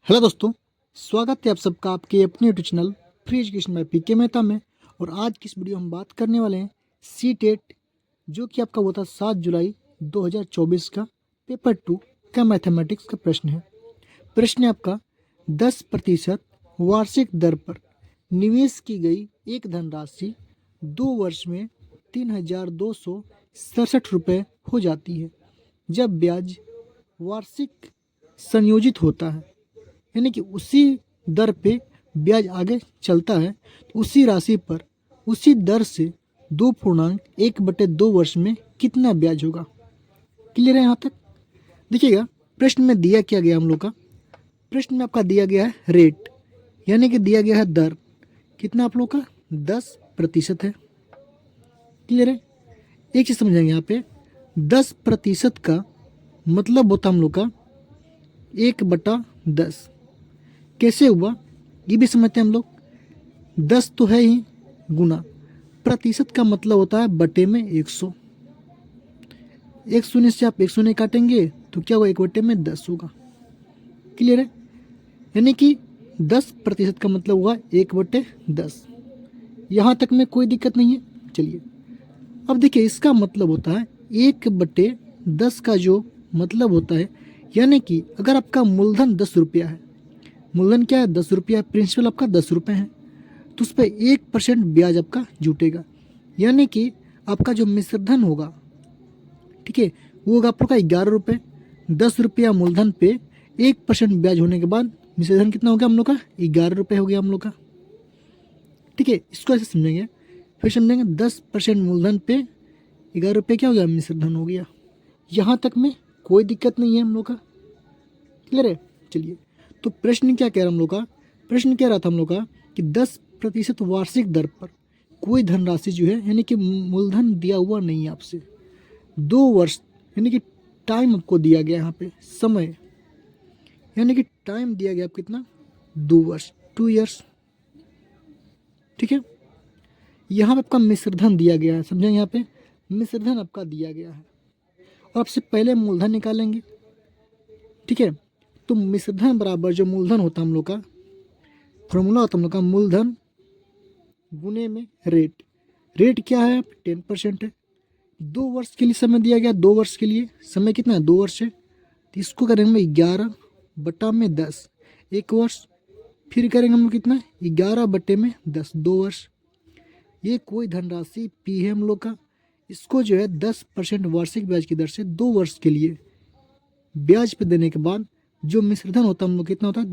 Hello दोस्तों, स्वागत है आप सबका आपके अपने YouTube channel free education by P K Mehta में। और आज की इस वीडियो में हम बात करने वाले हैं सी टेट, जो कि आपका हुआ था 7 जुलाई 2024 का पेपर 2 का मैथमेटिक्स का प्रश्न है। प्रश्न है आपका 10% वार्षिक दर पर निवेश की गई एक धनराशि 2 वर्ष में 3,267 रुपये हो जाती है जब ब्याज वार्षिक संयोजित होता है, यानी कि उसी दर पे ब्याज आगे चलता है तो उसी राशि पर उसी दर से 2.1/2 वर्ष में कितना ब्याज होगा। क्लियर है यहाँ तक? देखिएगा, प्रश्न में दिया क्या गया हम लोग का, प्रश्न में आपका दिया गया है रेट, यानी कि दिया गया है दर, कितना आप लोग का 10% है। क्लियर है? एक चीज समझेंगे यहाँ पे, 10% का मतलब होता हम लोग का 1/10। कैसे हुआ ये भी समझते हैं हम लोग। 10 तो है ही, गुना प्रतिशत का मतलब होता है बटे में 100। 100 से आप 100 नहीं काटेंगे तो क्या होगा, 1/10 होगा। क्लियर है? यानी कि 10% का मतलब हुआ 1/10। यहाँ तक में कोई दिक्कत नहीं है। चलिए अब देखिए, इसका मतलब होता है 1/10 का जो मतलब होता है, यानी कि अगर आपका मूलधन 10 रुपया है, मूलधन क्या है 10 रुपया, प्रिंसिपल आपका 10 रुपये है, तो उस पर 1% ब्याज आपका जुटेगा। यानी कि आपका जो मिश्रधन होगा, ठीक है, वो होगा आप लोग का 11 रुपये। 10 रुपया मूलधन पे 1% ब्याज होने के बाद मिश्रधन कितना हो गया हम लोग का, 11 रुपये हो गया हम लोग का। ठीक है, इसको ऐसे समझेंगे, फिर समझेंगे 10% मूलधन पे 11 रुपये क्या हो गया, मिश्रधन हो गया। यहाँ तक में कोई दिक्कत नहीं है हम लोग का। क्लियर है? चलिए, तो प्रश्न क्या कह रहा हम लोग का, प्रश्न कह रहा था हम लोग का कि 10% वार्षिक दर पर कोई धनराशि जो है, यानी कि मूलधन दिया हुआ नहीं है आपसे, 2 वर्ष, यानी कि टाइम आपको दिया गया यहाँ पे, समय, यानी कि टाइम दिया गया आपको कितना, 2 वर्ष, 2 ईयर्स। ठीक है, यहाँ पे आपका मिश्रधन दिया गया है, समझें, यहाँ पे मिश्रधन आपका दिया गया है और आपसे पहले मूलधन निकालेंगे। ठीक है, तो मिश्रधन बराबर जो मूलधन होता है हम लोग का, फॉर्मूला होता है हम लोग का, मूलधन गुने में रेट। रेट क्या है, 10% है। 2 वर्ष के लिए समय दिया गया, 2 वर्ष के लिए समय कितना है, 2 वर्ष है, तो इसको करेंगे 11/10, 1 वर्ष। फिर करेंगे हम लोग कितना, 11/10, 2 वर्ष। ये कोई धनराशि पी है हम लोग का, इसको जो है 10% वार्षिक ब्याज की दर से 2 वर्ष के लिए ब्याज पे देने के बाद जो मिश्रधन होता है हम लोग कितना होता है,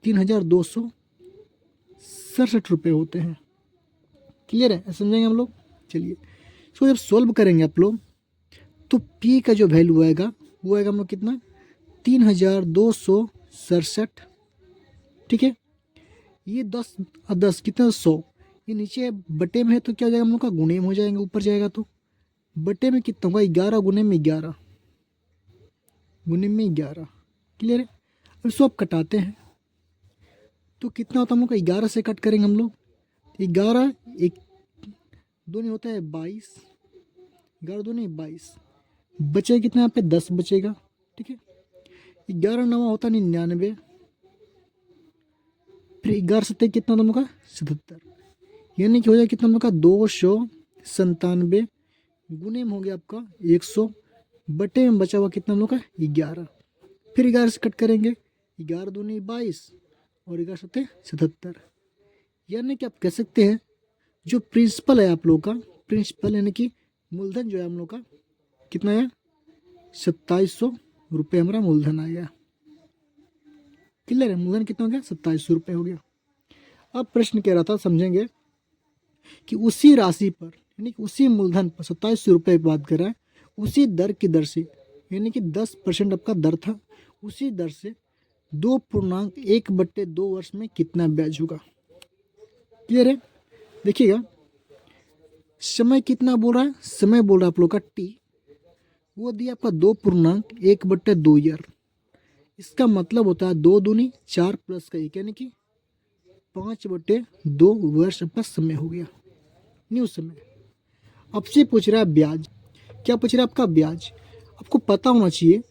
3,267 रुपये होते हैं। क्लियर है? समझेंगे हम लोग। चलिए, इसको जब सोल्व करेंगे आप लोग तो पी का जो वैल्यू आएगा वो आएगा हम लोग कितना, 3,267। ठीक है, ये 10 और 10 कितना, 100, ये नीचे बटे में है तो क्या हो जाएगा हम लोग का, गुणे में हो जाएंगे, ऊपर जाएगा तो बटे में कितना होगा, 11 गुणे में 11, गुणे में 11। क्लियर है? अब इसको आप कटाते हैं तो कितना होता है हम लोग का, 11 से कट करेंगे हम लोग, 11 एक दो नहीं होता है 22, 11 दो नहीं 22, बचेगा कितना यहाँ पे, 10 बचेगा। ठीक है, 11 नवा होता 99, फिर 11 सत्ते कितना होता हम लोग का, 77, यानी कि हो जाएगा कितना हम लोग का, 297, गुने में हो गया आपका 100, बटे में बचा हुआ कितना हम लोग का, 11। फिर 11 से कट करेंगे, 11 दूनी 22 और 11 सत्ते 77, यानी कि आप कह सकते हैं जो प्रिंसिपल है आप लोग का, प्रिंसिपल यानी कि मूलधन जो है हम लोग का कितना है, 2700 रुपये हमारा मूलधन आ गया। क्लियर है? मूलधन कितना हो गया, 2700 रुपये हो गया। अब प्रश्न कह रहा था, समझेंगे कि उसी राशि पर, यानी कि उसी मूलधन पर 2700 रुपये बात कर रहा है, उसी दर की दर से, यानी कि 10% आपका दर था, उसी दर से 2.1/2 वर्ष में कितना ब्याज होगा। क्लियर है? देखिएगा, समय कितना बोल रहा है, समय बोल रहा है आप लोग का टी, वो दिया आपका 2.1/2 ईयर। इसका मतलब होता है 2 दूनी 4 प्लस का 1, यानी कि 5/2 वर्ष आपका समय हो गया, न्यू समय। आपसे पूछ रहा है ब्याज, क्या पूछ रहा है आपका ब्याज। आपको पता होना चाहिए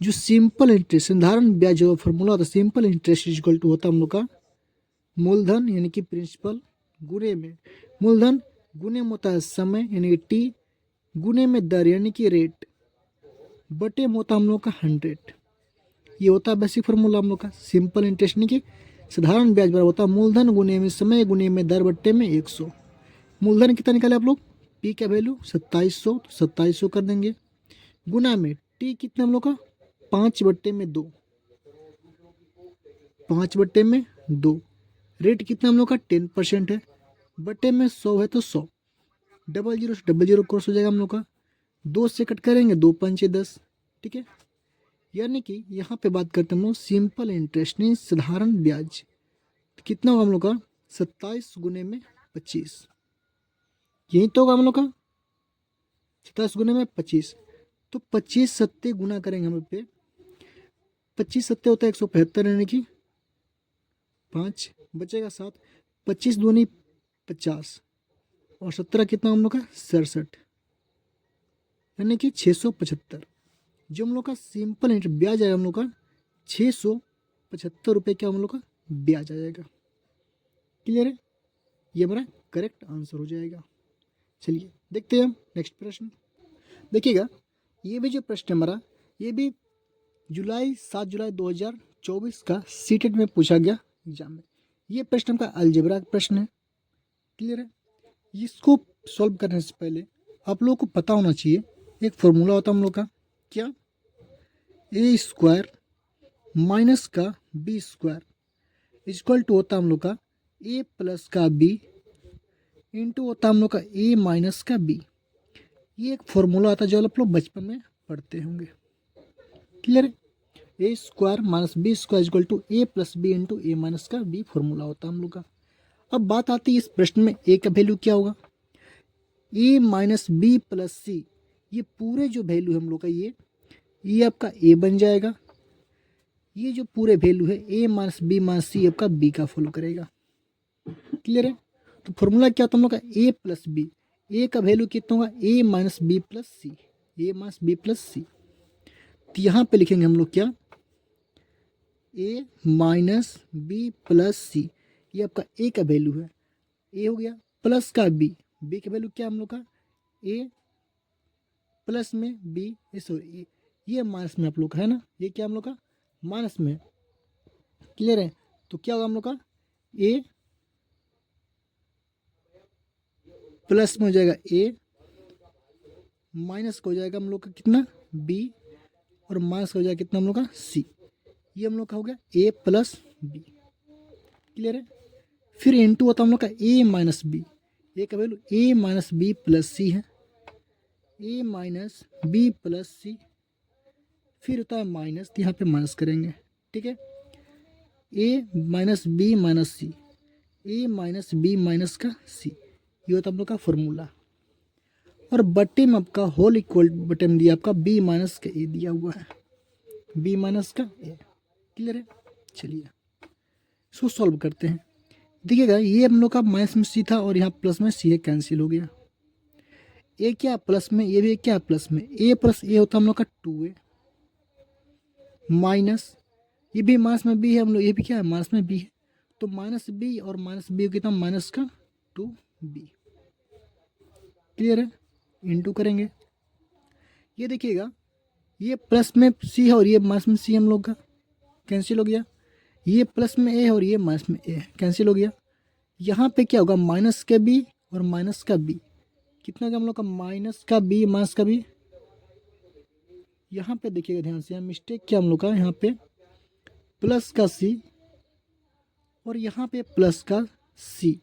जो सिंपल इंटरेस्ट साधारण ब्याज जो फॉर्मूला होता है, सिंपल इंटरेस्ट इक्वल टू होता है हम लोग का मूलधन यानी कि प्रिंसिपल गुणे में मूलधन गुणे में होता है समय यानी कि टी गुणे में दर यानी कि रेट बटे में होता है हम लोग का 100। ये होता है बेसिक फार्मूला हम लोग का सिंपल इंटरेस्ट यानी कि साधारण ब्याज बराबर होता है मूलधन गुणे में समय गुणे में दर बट्टे में 100। मूलधन कितना निकाले आप लोग, पी का वैल्यू 2700 तो 2700 कर देंगे, गुना में टी कितना हम लोग का 5/2, 5/2, रेट कितना हम लोग का 10% है, बटे में 100 है तो 100, 00 से 00 क्रॉस हो जाएगा हम लोग का, 2 से कट करेंगे 2 5 10, ठीक है। यानी कि यहाँ पे बात करते हैं हम लोग सिंपल इंटरेस्ट नहीं साधारण ब्याज, तो कितना होगा हम लोग का 27 गुने में 25, यही तो होगा हम लोग का 27 गुने में 25, तो 25 सत्ते गुना करेंगे हम पे, 25 सत्ते होता है 175 यानी कि 5 बचेगा 7, 25 दूनी 50 और 17 कितना हम लोग का 67 यानी कि 675। जो हम लोग का सिंपल इंटरेस्ट ब्याज आएगा हम लोग का 675 रुपये क्या हम लोग का ब्याज आ जाएगा। क्लियर है, ये हमारा करेक्ट आंसर हो जाएगा। चलिए देखते हैं हम नेक्स्ट प्रश्न। देखिएगा ये भी जो प्रश्न है हमारा, ये भी 7 जुलाई 2024 का सीटेट में पूछा गया एग्जाम में। ये प्रश्न हमका अलजेब्रा का प्रश्न है। क्लियर है, इसको सॉल्व करने से पहले आप लोगों को पता होना चाहिए एक फॉर्मूला होता है हम लोग का, क्या, ए स्क्वायर माइनस का बी स्क्वायर इक्वल टू होता है हम लोग का ए प्लस का बी इंटू होता है हम लोग का ए माइनस का बी। ये एक फॉर्मूला आता है जो आप लोग बचपन में पढ़ते होंगे। क्लियर है, A square minus B square equal to A plus B into A minus का बी फॉर्मूला होता है हम लोग का। अब बात आती है इस प्रश्न में ए का वैल्यू क्या होगा, ए माइनस बी प्लस सी, ये पूरे जो वैल्यू है हम लोग का ये आपका ए बन जाएगा। ये जो पूरे वैल्यू है ए माइनस सी आपका बी का फॉलो करेगा। क्लियर है, तो फॉर्मूला क्या होता है हम लोग का ए प्लस बी, ए का वैल्यू कितना होगा ए माइनस बी प्लस सी, ए माइनस बी प्लस सी। तो यहाँ पे लिखेंगे हम लोग क्या, ए माइनस बी प्लस सी, ये आपका ए का वैल्यू है, ए हो गया, प्लस का बी, बी का वैल्यू क्या हम लोग का ए प्लस में बी, सॉरी ये माइनस में आप लोग का है ना, ये क्या हम लोग का माइनस में। क्लियर है, तो क्या होगा हम लोग का ए प्लस में हो जाएगा ए, माइनस का हो जाएगा हम लोग का कितना बी, और माइनस का हो जाएगा कितना हम लोग का सी। ये हम लोग का हो गया ए प्लस बी। क्लियर है, फिर इनटू होता है हम लोग का ए माइनस बी, ए का वैल्यू ए माइनस बी प्लस सी है, ए माइनस बी प्लस सी, फिर होता है माइनस, तो यहाँ पे माइनस करेंगे, ठीक है, ए माइनस बी माइनस सी, ए माइनस बी माइनस का सी, ये होता है हम लोग का फॉर्मूला। और बट्टे में आपका होल इक्वल बट्टे में दिया आपका बी माइनस का ए दिया हुआ है, बी माइनस का ए। क्लियर है, चलिए इसको सॉल्व करते हैं। देखिएगा ये हम लोग का माइनस में सी था और यहाँ प्लस में सी है, कैंसिल हो गया। ए क्या प्लस में, ये भी क्या प्लस में, ए प्लस ए होता है हम लोग का 2a माइनस, ये भी माइनस में बी है हम लोग, ये भी क्या है माइनस में बी है, तो माइनस बी और माइनस बी कितना माइनस का 2b। क्लियर है, इनटू करेंगे, ये देखिएगा ये प्लस में सी है और ये माइनस में सी हम लोग का, कैंसिल हो गया, ये प्लस में ए है और ये माइनस में ए, कैंसिल हो गया। यहाँ पे क्या होगा माइनस का बी और माइनस का बी, कितना होगा हम लोग का माइनस का बी माइनस का बी। यहाँ पे देखिएगा ध्यान से, मिस्टेक क्या हम लोग का, यहाँ पे प्लस का सी और यहाँ पे प्लस का सी,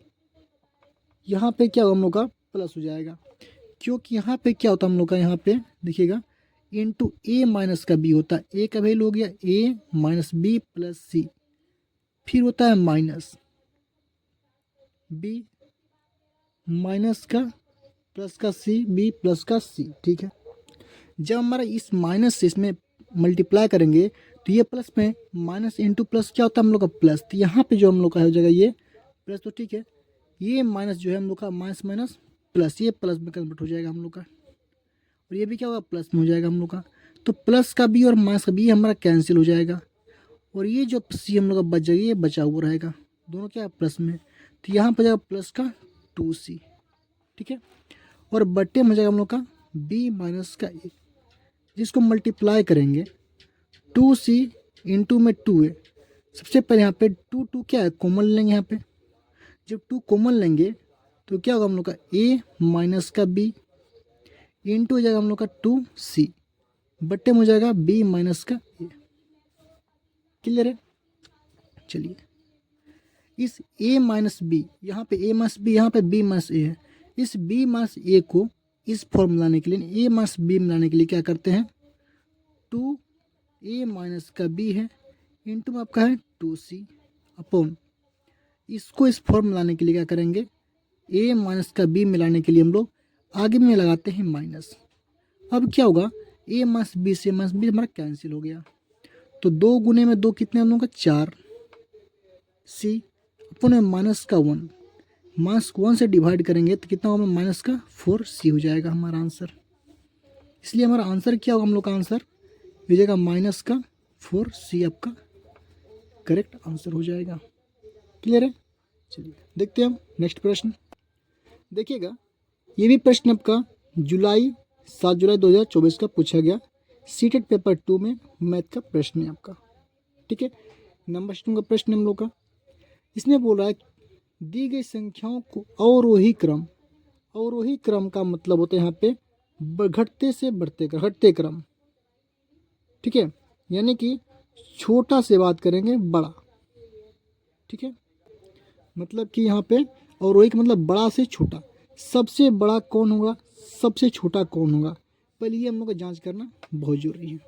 यहाँ पे क्या होगा हम लोग का प्लस हो जाएगा, क्योंकि यहाँ पे क्या होता है हम लोग का, यहाँ पे देखिएगा इंटू ए माइनस का बी होता है, ए का वैल्यू हो गया ए माइनस बी प्लस सी, फिर होता है माइनस बी माइनस का प्लस का सी, बी प्लस का सी। ठीक है, जब हमारा इस माइनस से इसमें मल्टीप्लाई करेंगे तो ये प्लस में माइनस इंटू प्लस क्या होता है हम लोग का प्लस, तो यहाँ पे जो हम लोग का हो जाएगा ये प्लस, तो ठीक है, ये माइनस जो है हम लोग का माइनस माइनस प्लस, ये प्लस में कन्वर्ट हो जाएगा हम लोग का, और ये भी क्या होगा प्लस में हो जाएगा हम लोग का। तो प्लस का बी और माइनस का बी हमारा कैंसिल हो जाएगा, और ये जो सी हम लोग का बच जाएगा, ये बचा हुआ रहेगा, दोनों क्या है प्लस में, तो यहाँ पर जाएगा प्लस का 2c, ठीक है। और बट्टे में जाएगा हम लोग का b माइनस का a, जिसको मल्टीप्लाई करेंगे 2c इंटू में 2a। सबसे पहले यहाँ पे टू क्या है कॉमन लेंगे, यहाँ पे जब 2 कॉमन लेंगे तो क्या होगा हम लोग का a माइनस का b इंटू हो जाएगा हम लोग का 2c, बट्टे में हो जाएगा b माइनस का a। क्लियर है। चलिए इस a माइनस बी, यहाँ पे a माइनस बी, यहाँ पे b माइनस a है, इस b माइनस a को इस फॉर्म मिलाने के लिए, a माइनस b मिलाने के लिए क्या करते हैं, 2a माइनस का b है इंटू में आपका है 2c अपॉन, इसको इस फॉर्म मिलाने के लिए क्या करेंगे, a माइनस का b मिलाने के लिए हम लोग आगे में लगाते हैं माइनस। अब क्या होगा, a माइनस बी से माइनस बी हमारा कैंसिल हो गया, तो 2 गुने में 2 कितने हम लोग का 4 c अपॉन में माइनस का 1, माइनस 1 से डिवाइड करेंगे तो कितना होगा, माइनस का 4c हो जाएगा हमारा आंसर। इसलिए हमारा आंसर क्या होगा, हम लोग का आंसर हो जाएगा माइनस का 4c, आपका करेक्ट आंसर हो जाएगा। क्लियर है। चलिए देखते हैं हम नेक्स्ट प्रश्न। देखिएगा ये भी प्रश्न आपका जुलाई 7 जुलाई 2024 का पूछा गया, सीटेट पेपर 2 में मैथ का प्रश्न है आपका, ठीक है। नंबर सिस्टम का प्रश्न हम लोग का, इसमें बोल रहा है दी गई संख्याओं को अवरोही क्रम का मतलब होता है यहाँ पे घटते से बढ़ते घटते क्रम, ठीक है, यानी कि छोटा से बात करेंगे बड़ा, ठीक है। मतलब कि यहाँ पे अवरोही का मतलब बड़ा से छोटा, सबसे बड़ा कौन होगा, सबसे छोटा कौन होगा, पहले ये हम लोग को जांच करना बहुत जरूरी है।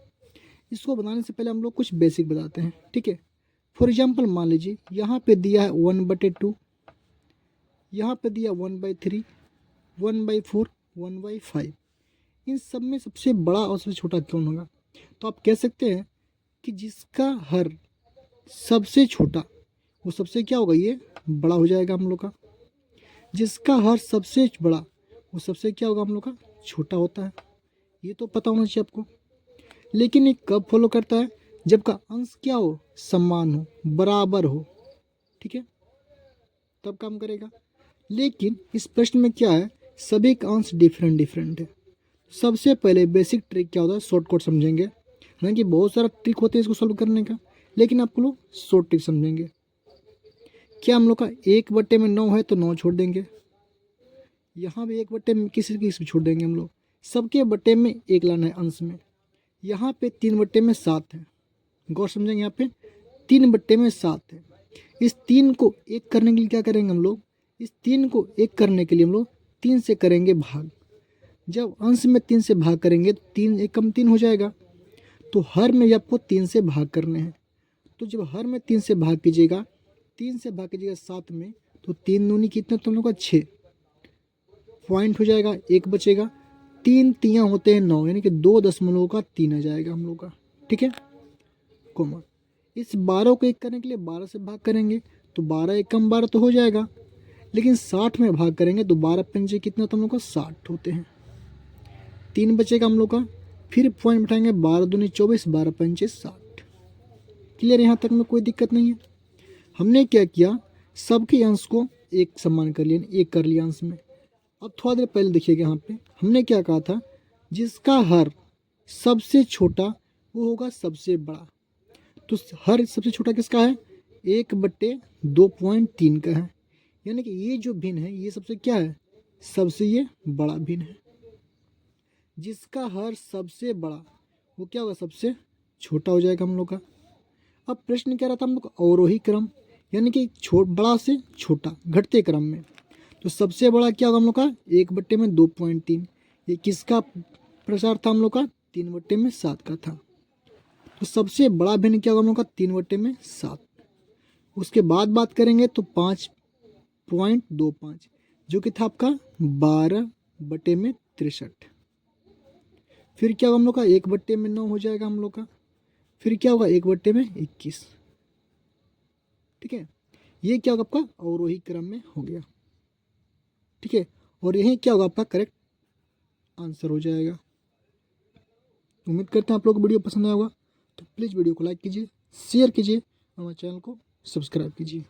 इसको बताने से पहले हम लोग कुछ बेसिक बताते हैं, ठीक है। फॉर एग्जाम्पल मान लीजिए यहाँ पे दिया है 1/2, यहाँ पे दिया 1/3, 1/4, 1/5, इन सब में सबसे बड़ा और सबसे छोटा कौन होगा, तो आप कह सकते हैं कि जिसका हर सबसे छोटा वो सबसे क्या होगा, ये बड़ा हो जाएगा हम लोग का, जिसका हर सबसे बड़ा वो सबसे क्या होगा हम लोग का छोटा होता है, ये तो पता होना चाहिए आपको। लेकिन ये कब फॉलो करता है, जब का अंश क्या हो, समान हो, बराबर हो, ठीक है, तब काम करेगा। लेकिन इस प्रश्न में क्या है, सभी का अंश डिफरेंट है। सबसे पहले बेसिक ट्रिक क्या होता है, शॉर्टकट समझेंगे, हालांकि बहुत सारा ट्रिक होते हैं इसको सॉल्व करने का, लेकिन आप लोग शॉर्ट ट्रिक समझेंगे। क्या हम लोग का 1/9 है तो 9 छोड़ देंगे, यहाँ भी 1/, किसी छोड़ देंगे हम लोग, सबके बट्टे में 1 लाना है अंश में। यहाँ पे 3/7 है, गौर समझेंगे, यहाँ पे 3/7 है। इस 3 को 1 करने के लिए क्या करेंगे हम लोग, इस 3 को 1 करने के लिए हम लोग 3 से करेंगे भाग। जब अंश में 3 से भाग करेंगे तो 3 1 कम 3 हो जाएगा, तो हर में आपको 3 से भाग करने हैं। तो जब हर में 3 से भाग कीजिएगा, 3 से भाग कीजिएगा 7 में, तो 3 दूनी कितना तुम लोग का 6 पॉइंट हो जाएगा, 1 बचेगा, 3 तियाँ होते हैं 9, यानी कि 2.3 आ जाएगा हम लोग का, ठीक है, कॉमन। इस 12 को 1 करने के लिए 12 से भाग करेंगे तो 12 1 कम 12 तो हो जाएगा, लेकिन 60 में भाग करेंगे तो 12 पंजे कितना तो हम लोग का 60 होते हैं, 3 बचेगा हम लोग का, फिर पॉइंट बैठाएंगे, 12 दूनी 24, 12 पंजे 60। क्लियर, यहाँ तक में कोई दिक्कत नहीं है। हमने क्या किया, सबके अंश को एक समान कर लिया, 1 कर लिया अंश में। अब थोड़ा देर पहले देखिएगा, यहाँ पे हमने क्या कहा था, जिसका हर सबसे छोटा वो होगा सबसे बड़ा, तो हर सबसे छोटा किसका है, 1/2.3 का है, यानी कि ये जो भिन्न है ये सबसे क्या है, सबसे ये बड़ा भिन्न है। जिसका हर सबसे बड़ा वो क्या होगा, सबसे छोटा हो जाएगा हम लोग का। अब प्रश्न क्या रहा था हम लोग का, अवरोही क्रम, यानी कि बड़ा से छोटा घटते क्रम में, तो सबसे बड़ा क्या होगा हम लोग का 1/2.3, ये किसका प्रसार था हम लोग का, 3/7 का था। तो सबसे बड़ा भिन्न क्या होगा हम लोग का, 3/7। उसके बाद बात करेंगे तो 5.25, जो कि था आपका 12/63। फिर क्या होगा हम लोग का 1/9 हो जाएगा हम लोग का, फिर क्या होगा 1/21, ठीक है। ये क्या होगा आपका अवरोही क्रम में हो गया, ठीक है, और यही क्या होगा आपका करेक्ट आंसर हो जाएगा। उम्मीद करते हैं आप लोगों को वीडियो पसंद आया होगा। तो प्लीज़ वीडियो को लाइक कीजिए, शेयर कीजिए, हमारे चैनल को सब्सक्राइब कीजिए।